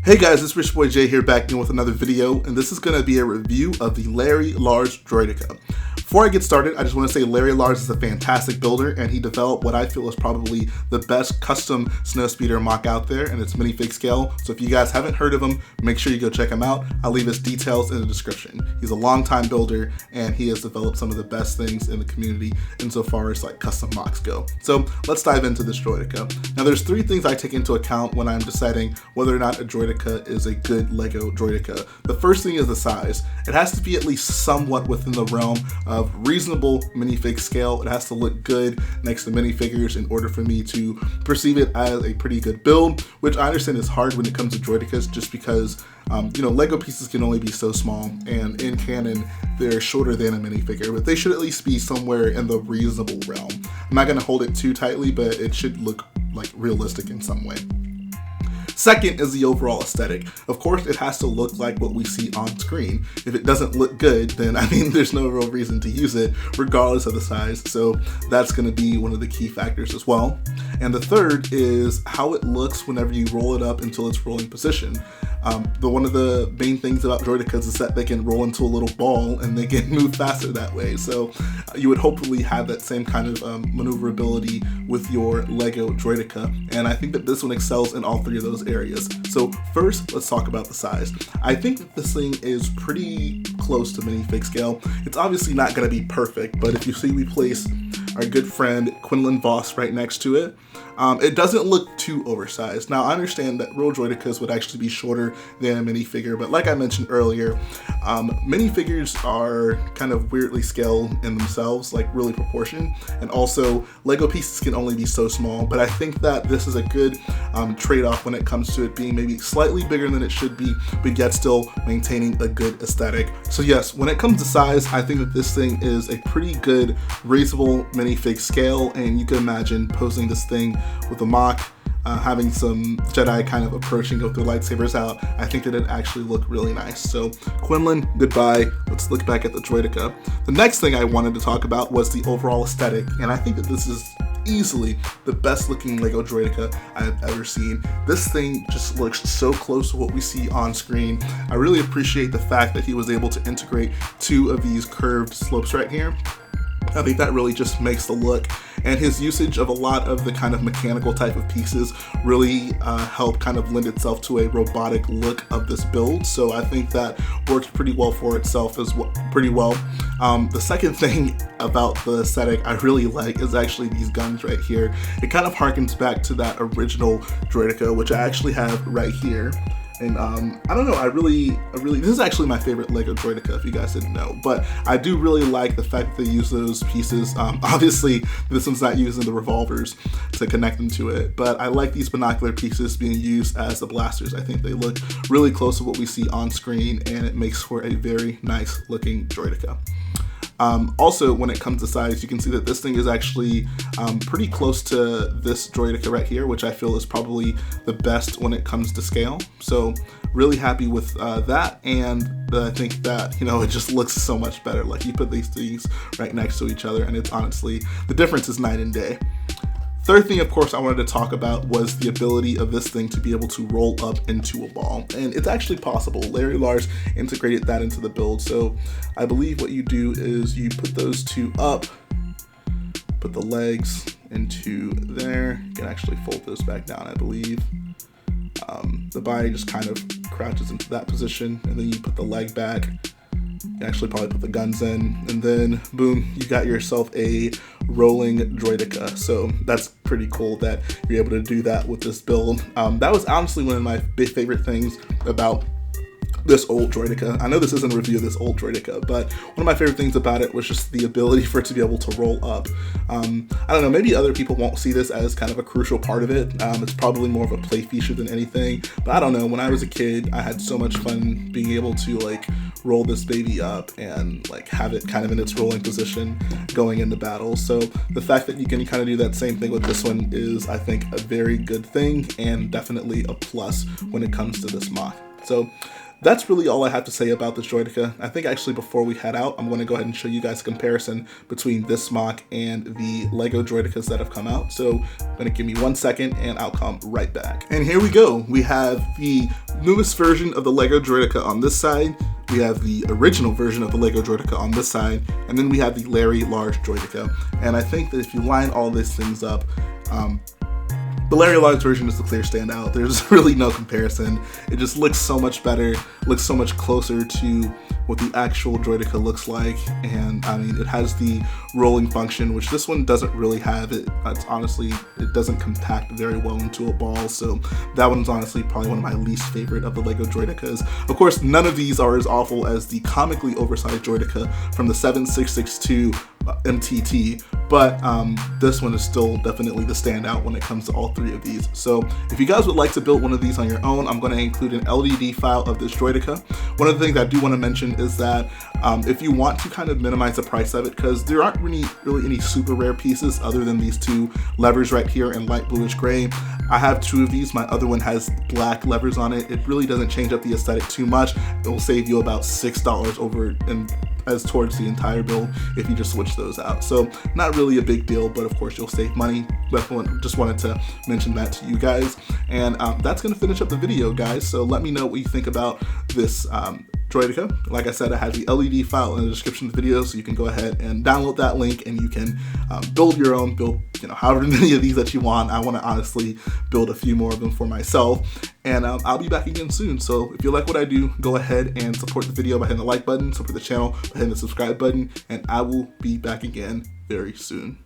Hey guys, it's Rich Boy J here back again with another video, and this is going to be a review of the Larry Large Droideka. Before I get started, I just want to say Larry Large is a fantastic builder, and he developed what I feel is probably the best custom snowspeeder MOC out there, and it's minifig scale. So if you guys haven't heard of him, make sure you go check him out. I'll leave his details in the description. He's a long-time builder, and he has developed some of the best things in the community insofar as like custom MOCs go. So let's dive into this Droideka. Now there's three things I take into account when I'm deciding whether or not a Droideka is a good Lego Droideka. The first thing is the size. It has to be at least somewhat within the realm of reasonable minifig scale. It has to look good next to minifigures in order for me to perceive it as a pretty good build, which I understand is hard when it comes to Droidekas just because Lego pieces can only be so small, and in canon they're shorter than a minifigure, but they should at least be somewhere in the reasonable realm. I'm not going to hold it too tightly, but it should look like realistic in some way. Second is the overall aesthetic. Of course, it has to look like what we see on screen. If it doesn't look good, then there's no real reason to use it, regardless of the size. So that's going to be one of the key factors as well. And the third is how it looks whenever you roll it up until its rolling position. One of the main things about Droidekas is that they can roll into a little ball and they can move faster that way. So you would hopefully have that same kind of maneuverability with your Lego Droideka. And I think that this one excels in all three of those areas. So first, let's talk about the size. I think that this thing is pretty close to minifig scale. It's obviously not going to be perfect, but if you see we place our good friend Quinlan Voss right next to it, it doesn't look too oversized. Now I understand that real Droidekas would actually be shorter than a minifigure, but like I mentioned earlier, minifigures are kind of weirdly scaled in themselves, like really proportioned, and also Lego pieces can only be so small, but I think that this is a good trade-off when it comes to it being maybe slightly bigger than it should be, but yet still maintaining a good aesthetic. So yes, when it comes to size, I think that this thing is a pretty good, reasonable minifig scale, and you can imagine posing this thing with a MOC, having some Jedi kind of approaching with their lightsabers out. I think that it actually looked really nice. So Quinlan, goodbye. Let's look back at the Droideka. The next thing I wanted to talk about was the overall aesthetic, and I think that this is easily the best looking Lego Droideka I've ever seen. This thing just looks so close to what we see on screen. I really appreciate the fact that he was able to integrate two of these curved slopes right here. I think that really just makes the look, and his usage of a lot of the kind of mechanical type of pieces really help kind of lend itself to a robotic look of this build. So I think that works pretty well for itself as well, The second thing about the aesthetic I really like is actually these guns right here. It kind of harkens back to that original Droideka, which I actually have right here. And I don't know, this is actually my favorite Lego Droideka, if you guys didn't know, but I do really like the fact that they use those pieces. Obviously, this one's not using the revolvers to connect them to it, but I like these binocular pieces being used as the blasters. I think they look really close to what we see on screen, and it makes for a very nice looking Droideka. Also, when it comes to size, you can see that this thing is actually pretty close to this Droideka right here, which I feel is probably the best when it comes to scale. So really happy with that, and I think that, it just looks so much better. Like, you put these things right next to each other, and it's honestly, the difference is night and day. Third thing, of course, I wanted to talk about was the ability of this thing to be able to roll up into a ball. And it's actually possible. Larry Large integrated that into the build. So I believe what you do is you put those two up, put the legs into there. You can actually fold those back down, I believe. The body just kind of crouches into that position, and then you put the leg back. You actually probably put the guns in, and then boom, you got yourself a rolling Droideka. So that's pretty cool that you're able to do that with this build. That was honestly one of my favorite things about this old Droideka. I know this isn't a review of this old Droideka, but one of my favorite things about it was just the ability for it to be able to roll up. I don't know, maybe other people won't see this as kind of a crucial part of it. It's probably more of a play feature than anything, but I don't know, when I was a kid, I had so much fun being able to like roll this baby up and like have it kind of in its rolling position going into battle. So the fact that you can kind of do that same thing with this one is, I think, a very good thing, and definitely a plus when it comes to this MOC. So that's really all I have to say about this Droideka. I think actually before we head out, I'm going to go ahead and show you guys a comparison between this MOC and the Lego Droidekas that have come out. So I'm going to give me 1 second and I'll come right back. And here we go. We have the newest version of the Lego Droideka on this side. We have the original version of the Lego Droideka on this side, and then we have the Larry Large Droideka. And I think that if you line all these things up, the Larry Large version is the clear standout. There's really no comparison. It just looks so much better, looks so much closer to what the actual Droideka looks like. And I mean, it has the rolling function, which this one doesn't really have. It's honestly, it doesn't compact very well into a ball. So that one's honestly probably one of my least favorite of the Lego Droidekas. Of course, none of these are as awful as the comically oversized Droideka from the 7662 MTT, but this one is still definitely the standout when it comes to all three of these. So if you guys would like to build one of these on your own, I'm going to include an LDD file of this Droideka. One of the things I do want to mention is that if you want to kind of minimize the price of it, because there aren't really any super rare pieces other than these two levers right here in light bluish gray. I have two of these. My other one has black levers on it. It really doesn't change up the aesthetic too much. It will save you about $6 over and as towards the entire build if you just switch those out. So not really a big deal, but of course you'll save money. But just wanted to mention that to you guys. And that's gonna finish up the video, guys. So let me know what you think about this Droideka. Like I said, I have the LED file in the description of the video, so you can go ahead and download that link and you can build your own, however many of these that you want. I want to honestly build a few more of them for myself, and I'll be back again soon. So if you like what I do, go ahead and support the video by hitting the like button, support the channel by hitting the subscribe button, and I will be back again very soon.